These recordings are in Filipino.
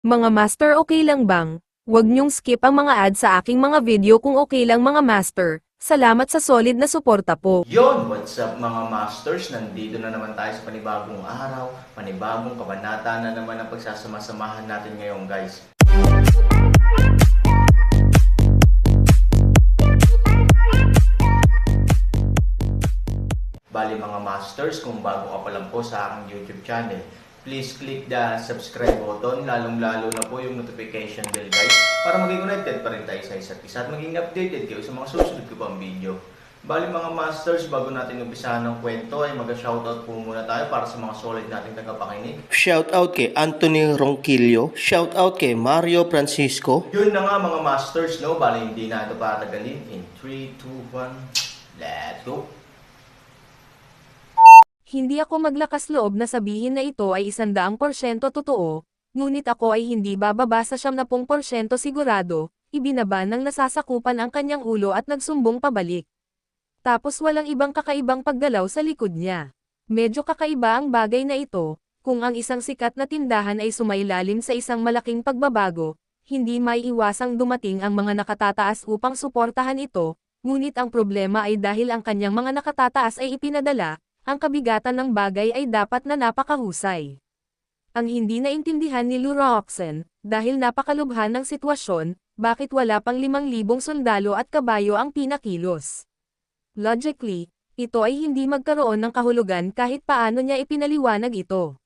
Mga master, okay lang bang? Huwag niyong skip ang mga ads sa aking mga video kung okay lang mga master. Salamat sa solid na suporta po. Yon, what's up mga masters? Nandito na naman tayo sa panibagong araw, panibagong kabanata na naman ang pagsasama-samahan natin ngayon guys. Bali mga masters, kung bago ka pa lang po sa aking YouTube channel, please click the subscribe button, lalong-lalo na po yung notification bell guys, para maging connected pa rin tayo sa isa't isa at maging updated kayo sa mga susunod ko pang video. Bali mga masters, bago natin umpisahan ng kwento ay mag-shoutout po muna tayo para sa mga solid nating tagapakinig. Shoutout kay Anthony Ronquillo, shoutout kay Mario Francisco. Yun na nga mga masters, no? Bali hindi na ito patagalin. In 3, 2, 1, let's go! Hindi ako maglakas loob na sabihin na ito ay 100% totoo, ngunit ako ay hindi bababa sa 70% sigurado, ibinaba ng nasasakupan ang kanyang ulo at nagsumbong pabalik. Tapos walang ibang kakaibang paggalaw sa likod niya. Medyo kakaiba ang bagay na ito, kung ang isang sikat na tindahan ay sumailalim sa isang malaking pagbabago, hindi maiiwasang dumating ang mga nakatataas upang suportahan ito, ngunit ang problema ay dahil ang kanyang mga nakatataas ay ipinadala, ang kabigatan ng bagay ay dapat na napakahusay. Ang hindi naintindihan ni Lura Oxen, dahil napakalubhan ng sitwasyon, bakit wala pang 5,000 sundalo at kabayo ang pinakilos. Logically, ito ay hindi magkaroon ng kahulugan kahit paano niya ipinaliwanag ito.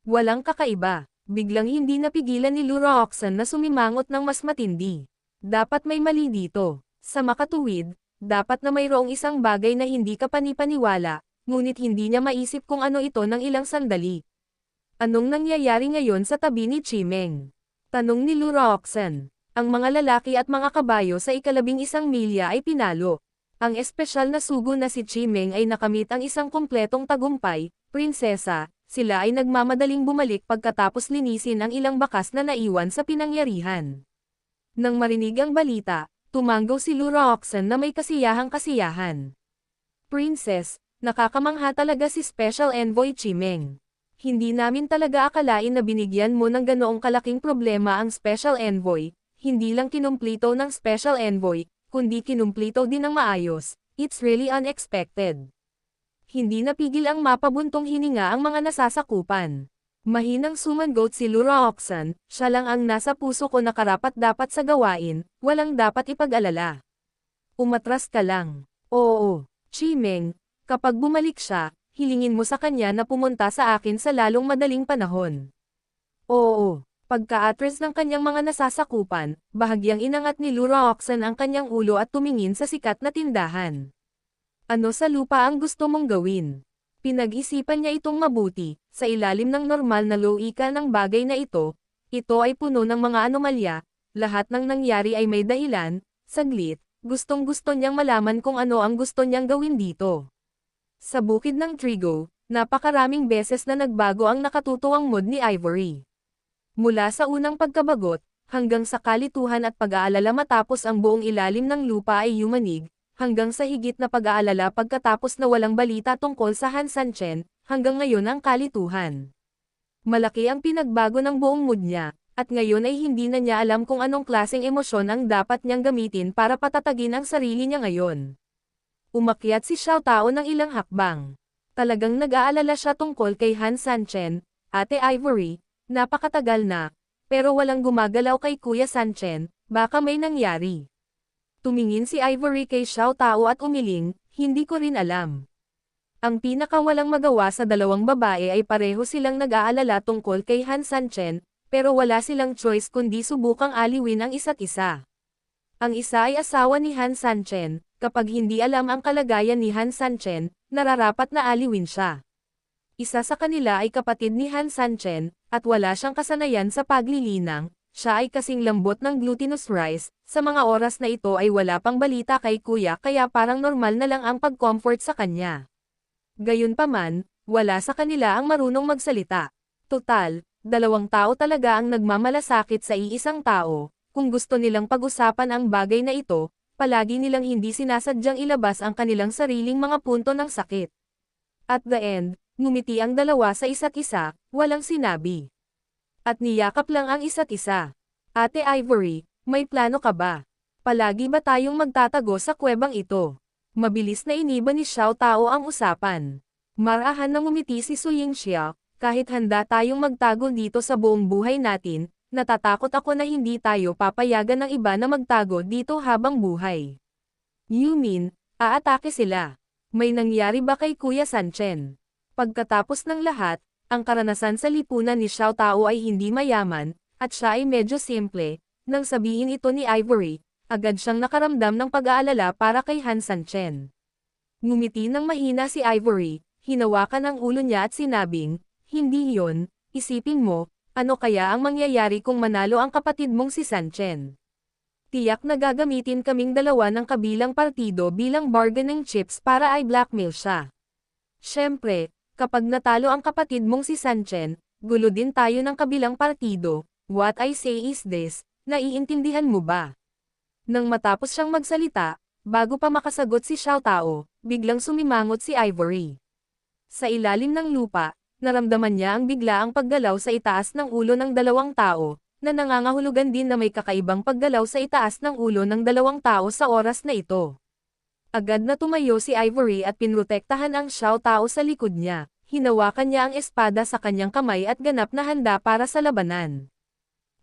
Walang kakaiba, biglang hindi napigilan ni Lura Oxen na sumimangot ng mas matindi. Dapat may mali dito. Sa makatuwid, dapat na mayroong isang bagay na hindi ka panipaniwala, ngunit hindi niya maisip kung ano ito ng ilang sandali. Anong nangyayari ngayon sa tabi ni Chimeng? Tanong ni Lura Oxen. Ang mga lalaki at mga kabayo sa 11 milya ay pinalo. Ang espesyal na sugo na si Chimeng ay nakamit ang isang kumpletong tagumpay, prinsesa, sila ay nagmamadaling bumalik pagkatapos linisin ang ilang bakas na naiwan sa pinangyarihan. Nang marinig ang balita, tumanggaw si Lura Oxen na may kasiyahang-kasiyahan. Princess, nakakamangha talaga si Special Envoy Chimeng. Hindi namin talaga akalain na binigyan mo ng ganoong kalaking problema ang Special Envoy, hindi lang kinumplito ng Special Envoy, kundi kinumplito din ng maayos. It's really unexpected. Hindi napigil ang mapabuntong hininga ang mga nasasakupan. Mahinang sumangot si Lura Oxen, siya lang ang nasa puso ko na karapat-dapat sa gawain, walang dapat ipag-alala. Umatras ka lang. Oo, Chimeng, kapag bumalik siya, hilingin mo sa kanya na pumunta sa akin sa lalong madaling panahon. Oo. Pagka-address ng kanyang mga nasasakupan, bahagyang inangat ni Lura Oxen ang kanyang ulo at tumingin sa sikat na tindahan. Ano sa lupa ang gusto mong gawin? Pinag-isipan niya itong mabuti, sa ilalim ng normal na loika ng bagay na ito ay puno ng mga anomalya, lahat ng nangyari ay may dahilan, saglit, gustong-gusto niyang malaman kung ano ang gusto niyang gawin dito. Sa bukid ng Trigo, napakaraming beses na nagbago ang nakatutuwang mood ni Ivory. Mula sa unang pagkabagot, hanggang sa kalituhan at pag-aalala matapos ang buong ilalim ng lupa ay yumanig, hanggang sa higit na pag-aalala pagkatapos na walang balita tungkol sa Han Sanchen, hanggang ngayon ang kalituhan. Malaki ang pinagbago ng buong mood niya, at ngayon ay hindi na niya alam kung anong klaseng emosyon ang dapat niyang gamitin para patatagin ang sarili niya ngayon. Umakyat si Xiao Tao ng ilang hakbang. Talagang nag-aalala siya tungkol kay Han Sanchen, Ate Ivory. Napakatagal na, pero walang gumagalaw kay Kuya Sanchen, baka may nangyari. Tumingin si Ivory kay Xiao Tao at umiling, hindi ko rin alam. Ang pinakawalang magawa sa dalawang babae ay pareho silang nag-aalala tungkol kay Han Sanchen, pero wala silang choice kundi subukang aliwin ang isa't isa. Ang isa ay asawa ni Han Sanchen, kapag hindi alam ang kalagayan ni Han Sanchen, nararapat na aliwin siya. Isa sa kanila ay kapatid ni Han Sanchen, at wala siyang kasanayan sa paglilinang, siya ay kasing lambot ng glutinous rice, sa mga oras na ito ay wala pang balita kay kuya kaya parang normal na lang ang pag-comfort sa kanya. Gayunpaman, wala sa kanila ang marunong magsalita. Total, dalawang tao talaga ang nagmamalasakit sa iisang tao, kung gusto nilang pag-usapan ang bagay na ito, palagi nilang hindi sinasadyang ilabas ang kanilang sariling mga punto ng sakit. At the end, ngumiti ang dalawa sa isa't isa, walang sinabi. At niyakap lang ang isa't isa. Ate Ivory, may plano ka ba? Palagi ba tayong magtatago sa kuwebang ito? Mabilis na iniba ni Xiao Tao ang usapan. Marahan na ngumiti si Su Yingxia, kahit handa tayong magtago dito sa buong buhay natin, natatakot ako na hindi tayo papayagan ng iba na magtago dito habang buhay. You mean, aatake sila? May nangyari ba kay Kuya Sanchen? Pagkatapos ng lahat, ang karanasan sa lipunan ni Xiao Tao ay hindi mayaman, at siya ay medyo simple. Nang sabihin ito ni Ivory, agad siyang nakaramdam ng pag-aalala para kay Han Sanchen. Ngumiti ng mahina si Ivory, hinawakan ang ulo niya at sinabing, hindi yon, isipin mo, ano kaya ang mangyayari kung manalo ang kapatid mong si Sanchen? Tiyak na gagamitin kaming dalawa ng kabilang partido bilang bargaining chips para i-blackmail siya. Siyempre, kapag natalo ang kapatid mong si Sanchen, gulo din tayo ng kabilang partido. What I say is this, naiintindihan mo ba? Nang matapos siyang magsalita, bago pa makasagot si Xiao Tao, biglang sumimangot si Ivory. Sa ilalim ng lupa, naramdaman niya ang biglaang paggalaw sa itaas ng ulo ng dalawang tao, na nangangahulugan din na may kakaibang paggalaw sa itaas ng ulo ng dalawang tao sa oras na ito. Agad na tumayo si Ivory at pinrotektahan ang Xiao Tao sa likod niya, hinawakan niya ang espada sa kanyang kamay at ganap na handa para sa labanan.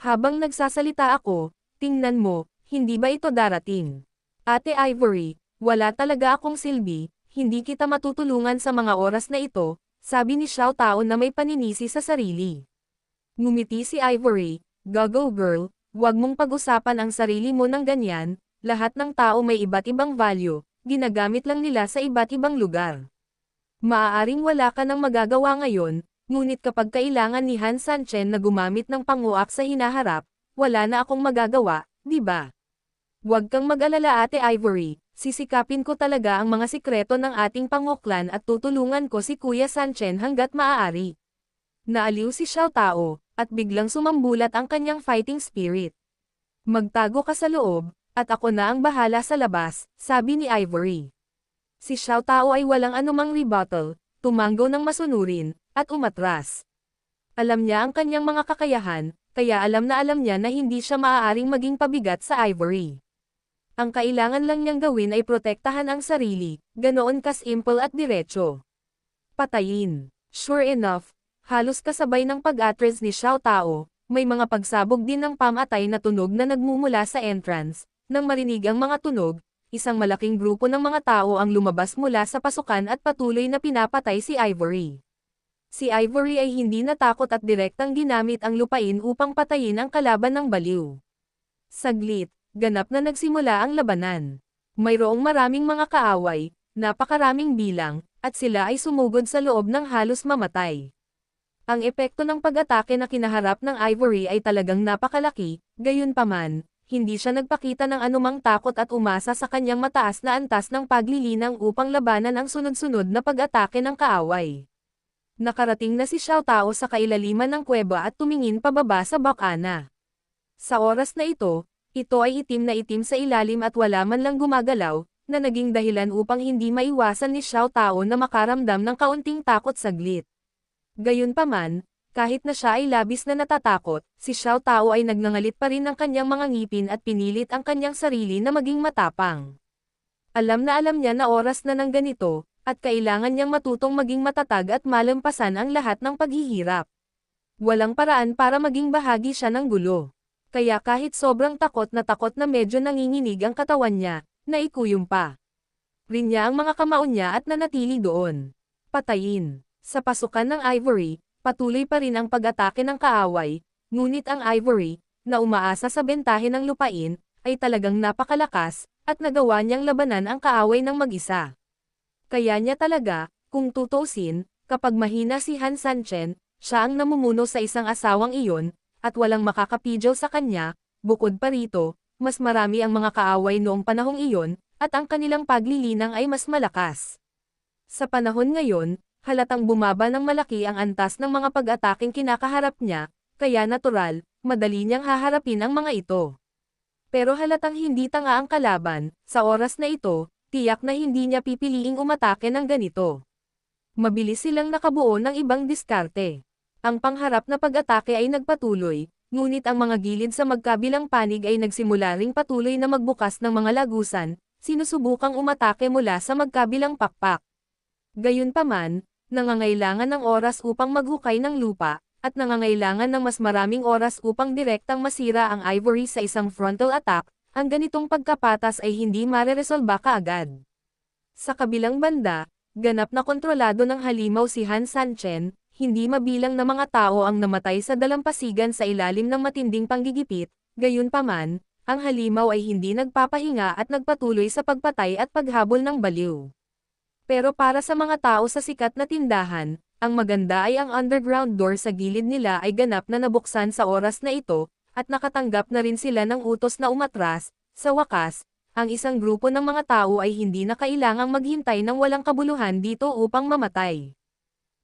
Habang nagsasalita ako, tingnan mo, hindi ba ito darating? Ate Ivory, wala talaga akong silbi, hindi kita matutulungan sa mga oras na ito, sabi ni Xiao Tao na may paninisi sa sarili. Ngumiti si Ivory, Go girl, wag mong pag-usapan ang sarili mo ng ganyan, lahat ng tao may iba't ibang value, ginagamit lang nila sa iba't ibang lugar. Maaaring wala ka nang magagawa ngayon, ngunit kapag kailangan ni Han Sanchen na gumamit ng panguak sa hinaharap, wala na akong magagawa, di ba? Huwag kang mag-alala Ate Ivory, sisikapin ko talaga ang mga sikreto ng ating panguklan at tutulungan ko si Kuya Sanchen hanggat maaari. Naaliw si Xiao Tao, at biglang sumambulat ang kanyang fighting spirit. Magtago ka sa loob, at ako na ang bahala sa labas, sabi ni Ivory. Si Xiao Tao ay walang anumang rebuttal, tumanggo ng masunurin, at umatras. Alam niya ang kanyang mga kakayahan, kaya alam niya na hindi siya maaaring maging pabigat sa Ivory. Ang kailangan lang niyang gawin ay protektahan ang sarili, ganoon kasimple at diretso. Patayin. Sure enough, halos kasabay ng pag-atres ni Xiao Tao, may mga pagsabog din ng pamatay na tunog na nagmumula sa entrance. Nang marinig ang mga tunog, isang malaking grupo ng mga tao ang lumabas mula sa pasukan at patuloy na pinapatay si Ivory. Si Ivory ay hindi natakot at direktang ginamit ang lupain upang patayin ang kalaban ng baliw. Saglit, ganap na nagsimula ang labanan. Mayroong maraming mga kaaway, napakaraming bilang, at sila ay sumugod sa loob ng halos mamatay. Ang epekto ng pag-atake na kinaharap ng Ivory ay talagang napakalaki, gayunpaman, hindi siya nagpakita ng anumang takot at umasa sa kanyang mataas na antas ng paglilinang upang labanan ang sunod-sunod na pag-atake ng kaaway. Nakarating na si Xiao Tao sa kailaliman ng kuweba at tumingin pababa sa bakana. Sa oras na ito ay itim na itim sa ilalim at wala man lang gumagalaw, na naging dahilan upang hindi maiwasan ni Xiao Tao na makaramdam ng kaunting takot saglit. Gayunpaman, kahit na siya ay labis na natatakot, si Xiao Tao ay nagngangalit pa rin ng kanyang mga ngipin at pinilit ang kanyang sarili na maging matapang. Alam niya na oras na ng ganito, at kailangan niyang matutong maging matatag at malampasan ang lahat ng paghihirap. Walang paraan para maging bahagi siya ng gulo. Kaya kahit sobrang takot na medyo nanginginig ang katawan niya, naikuyom pa rin niya ang mga kamaon niya at nanatili doon. Patayin. Sa pasukan ng Ivory, patuloy pa rin ang pag-atake ng kaaway, ngunit ang Ivory, na umaasa sa bentahe ng lupain, ay talagang napakalakas, at nagawa niyang labanan ang kaaway ng mag-isa. Kaya niya talaga, kung tutusin, kapag mahina si Han Sanchen, siya ang namumuno sa isang asawang iyon, at walang makakapidyaw sa kanya, bukod pa rito, mas marami ang mga kaaway noong panahong iyon, at ang kanilang paglilinang ay mas malakas. Sa panahon ngayon, halatang bumaba ng malaki ang antas ng mga pag-ataking kinakaharap niya, kaya natural, madali niyang haharapin ang mga ito. Pero halatang hindi tanga ang kalaban, sa oras na ito, tiyak na hindi niya pipiliing umatake ng ganito. Mabilis silang nakabuo ng ibang diskarte. Ang pangharap na pag-atake ay nagpatuloy, ngunit ang mga gilid sa magkabilang panig ay nagsimula ring patuloy na magbukas ng mga lagusan, sinusubukang umatake mula sa magkabilang pakpak. Gayunpaman, nangangailangan ng oras upang maghukay ng lupa, at nangangailangan ng mas maraming oras upang direktang masira ang Ivory sa isang frontal attack, ang ganitong pagkapatas ay hindi mareresolba kaagad. Sa kabilang banda, ganap na kontrolado ng halimaw si Han Sanchen, hindi mabilang na mga tao ang namatay sa dalampasigan sa ilalim ng matinding panggigipit, gayunpaman, ang halimaw ay hindi nagpapahinga at nagpatuloy sa pagpatay at paghabol ng baliw. Pero para sa mga tao sa sikat na tindahan, ang maganda ay ang underground door sa gilid nila ay ganap na nabuksan sa oras na ito, at nakatanggap na rin sila ng utos na umatras. Sa wakas, ang isang grupo ng mga tao ay hindi na kailangang maghintay ng walang kabuluhan dito upang mamatay.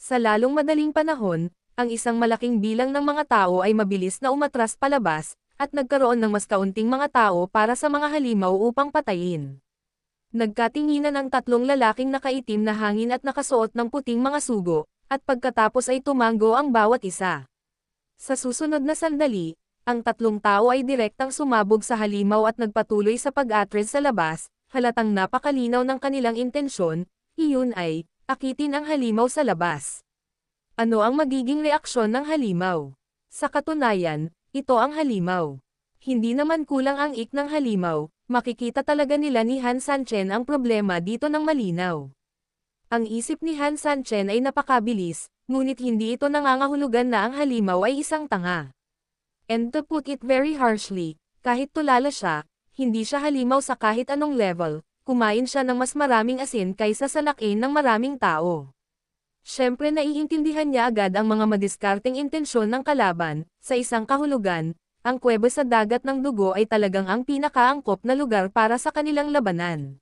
Sa lalong madaling panahon, ang isang malaking bilang ng mga tao ay mabilis na umatras palabas, at nagkaroon ng mas kaunting mga tao para sa mga halimaw upang patayin. Nagkatinginan ang tatlong lalaking nakaitim na hangin at nakasuot ng puting mga sugo, at pagkatapos ay tumango ang bawat isa. Sa susunod na sandali, ang tatlong tao ay direktang sumabog sa halimaw at nagpatuloy sa pag-atres sa labas, halatang napakalinaw ng kanilang intensyon, iyon ay, akitin ang halimaw sa labas. Ano ang magiging reaksyon ng halimaw? Sa katunayan, ito ang halimaw. Hindi naman kulang ang ng halimaw, makikita talaga nila ni Han Sanchen ang problema dito ng malinaw. Ang isip ni Han Sanchen ay napakabilis, ngunit hindi ito nangangahulugan na ang halimaw ay isang tanga. And to put it very harshly, kahit tulala siya, hindi siya halimaw sa kahit anong level, kumain siya ng mas maraming asin kaysa sa lakin ng maraming tao. Siyempre naiintindihan niya agad ang mga madiskarteng intensyon ng kalaban, sa isang kahulugan, ang kuweba sa dagat ng dugo ay talagang ang pinakaangkop na lugar para sa kanilang labanan.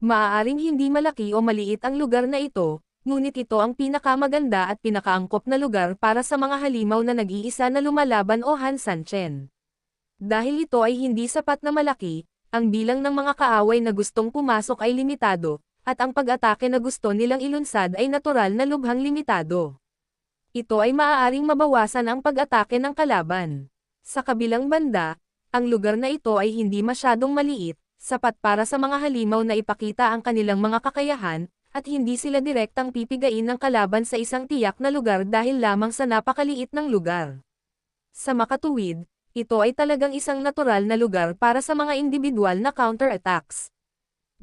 Maaaring hindi malaki o maliit ang lugar na ito, ngunit ito ang pinakamaganda at pinakaangkop na lugar para sa mga halimaw na nag-iisa na lumalaban o Han Sanchen. Dahil ito ay hindi sapat na malaki, ang bilang ng mga kaaway na gustong pumasok ay limitado, at ang pag-atake na gusto nilang ilunsad ay natural na lubhang limitado. Ito ay maaaring mabawasan ang pag-atake ng kalaban. Sa kabilang banda, ang lugar na ito ay hindi masyadong maliit, sapat para sa mga halimaw na ipakita ang kanilang mga kakayahan, at hindi sila direktang pipigain ng kalaban sa isang tiyak na lugar dahil lamang sa napakaliit ng lugar. Sa makatuwid, ito ay talagang isang natural na lugar para sa mga individual na counterattacks.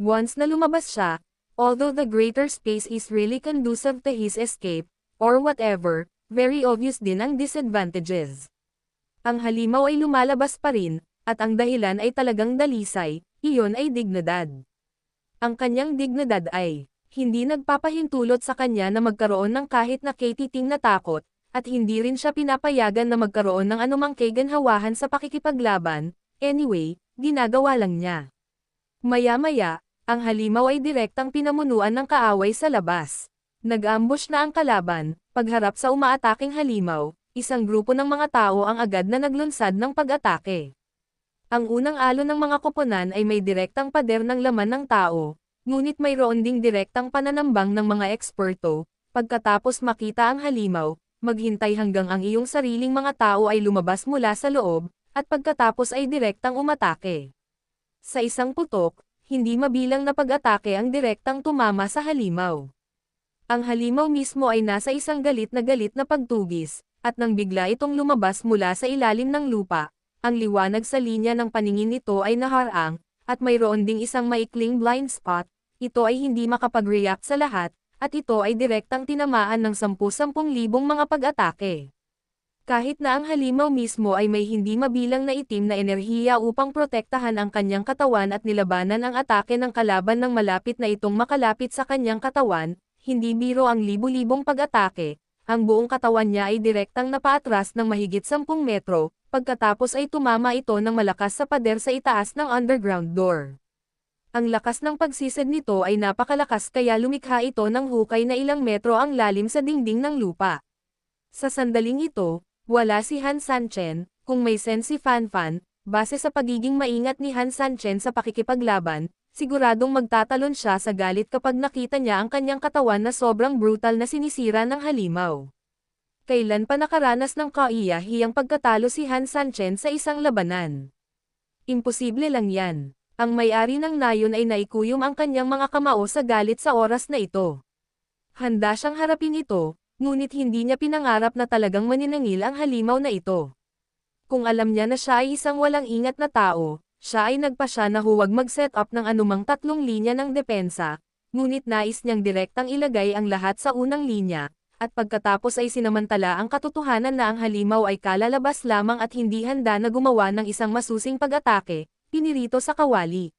Once na lumabas siya, although the greater space is really conducive to his escape, or whatever, very obvious din ang disadvantages. Ang halimaw ay lumalabas pa rin, at ang dahilan ay talagang dalisay, iyon ay dignidad. Ang kanyang dignidad ay, hindi nagpapahintulot sa kanya na magkaroon ng kahit na katiting na takot, at hindi rin siya pinapayagan na magkaroon ng anumang kaganhawahan sa pakikipaglaban, anyway, ginagawa lang niya. Maya-maya, ang halimaw ay direktang pinamunuan ng kaaway sa labas. Nag-ambush na ang kalaban, pagharap sa umaataking halimaw, isang grupo ng mga tao ang agad na naglunsad ng pag-atake. Ang unang alo ng mga koponan ay may direktang pader ng laman ng tao, ngunit mayroon ding direktang pananambang ng mga eksperto, pagkatapos makita ang halimaw, maghintay hanggang ang iyong sariling mga tao ay lumabas mula sa loob, at pagkatapos ay direktang umatake. Sa isang putok, hindi mabilang na pag-atake ang direktang tumama sa halimaw. Ang halimaw mismo ay nasa isang galit na pagtugis, at nang bigla itong lumabas mula sa ilalim ng lupa, ang liwanag sa linya ng paningin nito ay naharang, at mayroon ding isang maikling blind spot, ito ay hindi makapag-react sa lahat, at ito ay direktang tinamaan ng 10,000 mga pag-atake. Kahit na ang halimaw mismo ay may hindi mabilang na itim na enerhiya upang protektahan ang kanyang katawan at nilabanan ang atake ng kalaban ng malapit na itong makalapit sa kanyang katawan, hindi biro ang libu-libong pag-atake, ang buong katawan niya ay direktang napaatras ng mahigit 10 metro, pagkatapos ay tumama ito ng malakas sa pader sa itaas ng underground door. Ang lakas ng pagsisid nito ay napakalakas kaya lumikha ito ng hukay na ilang metro ang lalim sa dingding ng lupa. Sa sandaling ito, wala si Han Sanchen, kung may sense si Fan Fan, base sa pagiging maingat ni Han Sanchen sa pakikipaglaban, siguradong magtatalon siya sa galit kapag nakita niya ang kanyang katawan na sobrang brutal na sinisira ng halimaw. Kailan pa nakaranas ng kaiyahiyang pagkatalo si Han Sanchen sa isang labanan? Imposible lang yan. Ang may-ari ng nayon ay naikuyom ang kanyang mga kamao sa galit sa oras na ito. Handa siyang harapin ito, ngunit hindi niya pinangarap na talagang maninangil ang halimaw na ito. Kung alam niya na siya ay isang walang ingat na tao, siya ay nagpasya na huwag mag-set up ng anumang tatlong linya ng depensa, ngunit nais niyang direktang ilagay ang lahat sa unang linya, at pagkatapos ay sinamantala ang katotohanan na ang halimaw ay kalalabas lamang at hindi handa na gumawa ng isang masusing pag-atake, pinirito sa kawali.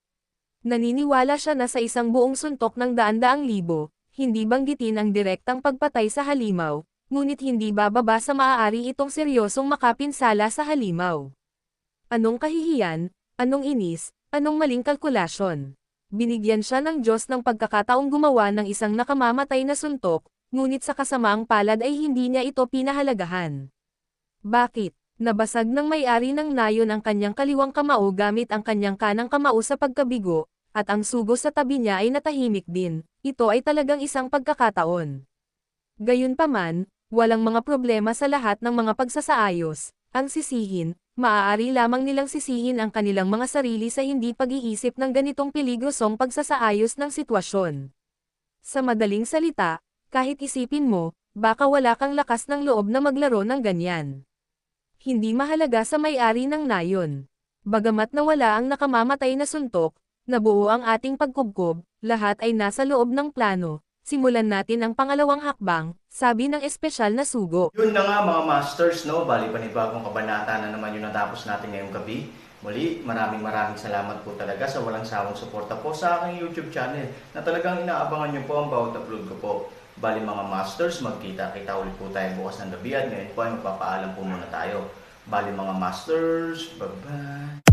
Naniniwala siya na sa isang buong suntok ng daan-daang libo, hindi banggitin ang direktang pagpatay sa halimaw, ngunit hindi bababa sa maaari itong seryosong makapinsala sa halimaw. Anong kahihiyan, anong inis, anong maling kalkulasyon? Binigyan siya ng Diyos ng pagkakataong gumawa ng isang nakamamatay na suntok, ngunit sa kasamaang palad ay hindi niya ito pinahalagahan. Bakit? Nabasag ng may-ari ng nayon ang kanyang kaliwang kamao gamit ang kanyang kanang kamao sa pagkabigo, at ang sugo sa tabi niya ay natahimik din. Ito ay talagang isang pagkakataon. Gayunpaman, walang mga problema sa lahat ng mga pagsasaayos. Ang sisihin, maaari lamang nilang sisihin ang kanilang mga sarili sa hindi pag-iisip ng ganitong peligrosong pagsasaayos ng sitwasyon. Sa madaling salita, kahit isipin mo, baka wala kang lakas ng loob na maglaro ng ganyan. Hindi mahalaga sa may-ari ng nayon. Bagamat nawala ang nakamamatay na suntok, nabuo ang ating pagkubkob, lahat ay nasa loob ng plano. Simulan natin ang pangalawang hakbang, sabi ng espesyal na sugo. Yun na nga mga masters, no? Bali panibagong kabanata na naman yung natapos natin ngayong gabi. Muli, maraming salamat po talaga sa walang sawang suporta po sa aking YouTube channel na talagang inaabangan nyo po ang bawat upload ko po. Bali mga masters, magkita-kita ulit po tayo bukas ng gabi at ngayon po ay magpapaalam po muna tayo. Bali mga masters, bye-bye!